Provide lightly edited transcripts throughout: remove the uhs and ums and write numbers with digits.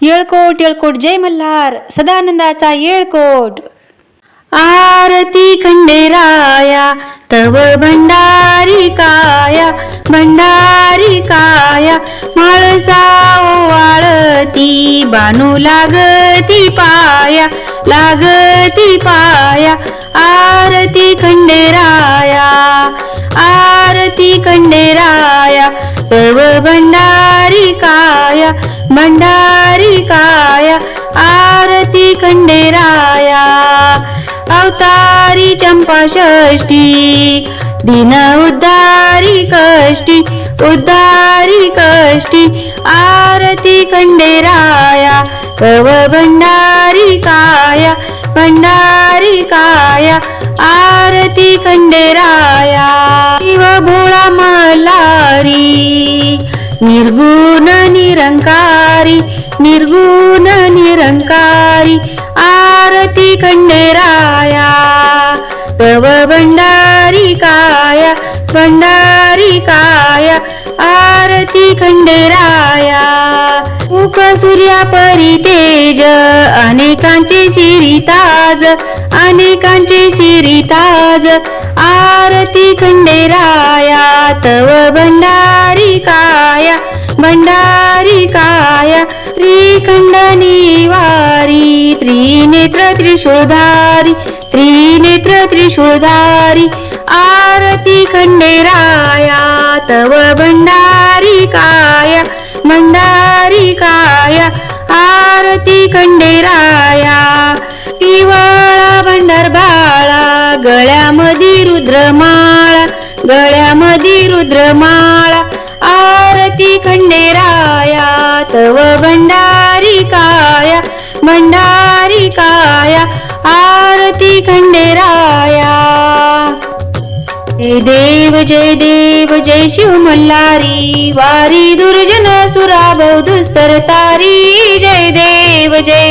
येळकोट येळकोट जय मल्हार सदानंदाचा येळकोट। आरती खंडेराया तव भंडारी काया भंडारी काया म्हाळसा ओवाळती बानू लागती पाया आरती खंडेराया आरती खंडेराया तव भंडारी काया भंडारी काया आरती खंडेराया। अवतारी चंपा षष्ठी दीन उद्धारी कष्टी आरती खंडेराया तव भंडारी काया भंडारी काया आरती खंडेराया। शिव भोळा मल्हारी निर्गुण निरंकारी आरती खंडेराया तव भंडारी काया भंडारी काया आरती खंडेराया। मुख सूर्या परी तेज अनेकांचे सिरिताज आरती खंडेराया तव भंडारी काया भंडारी काया। त्रिखंड निवारी त्रिनेत्र त्रिशूलधारी आरती खंडेराया तव भंडारी काया भंडारी काया आरती खंडेराया। पिवळा भंडारबाळा गळ्यामध्ये रुद्रमाळा आरती खंडेराया तव भंडारी काया भंडारी काया आरती खंडेराया। जय देव जय शिव मल्हारी वारी दुर्जन सुरा बौद्धस्तर तारी जय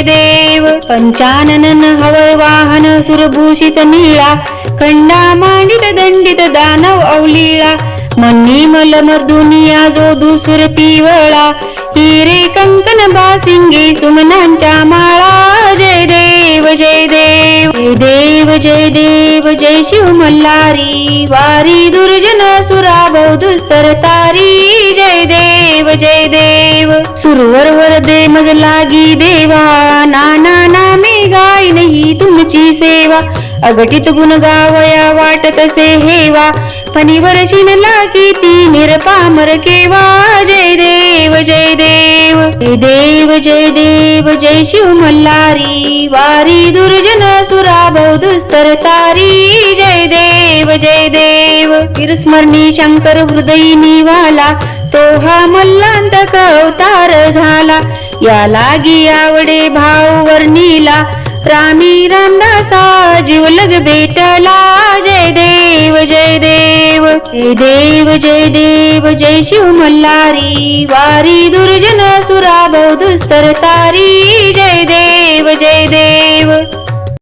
देव। पंचानन हवय वाहन सुरभूषित निळा खंडा मांडित दंडित दानव अवलीळा मन्नी मलमर्दुनिया जो दुसुर पिवळा हिरे कंकन बासिंगी सुमनांच्या माळा जय देव जय शिव मल्हारी वारी दुर्जन सुरा बौद्धस्तर तारी जय देव। सुरवर दे मज लागी देवा नाना नामे गायन ही तुमची सेवा अगटित गुण गावया वाटत से हेवा फणीवर शिनला किती निरपामर केवा जय देव जय शिव मल्हारी वारी दुर्जन सुरा बौद्धस्तर तारी जय देव। चिरस्मरणी शंकर हृदयी निवाला तो हा मल्लांतक अवतार झाला या लागी आवडे भाव वर्णीला रामी रामदासा जीवलग भेटला जय देव जय शिव मल्हारी वारी दुर्जन सुरा बौद्धस्तर तारी जय देव।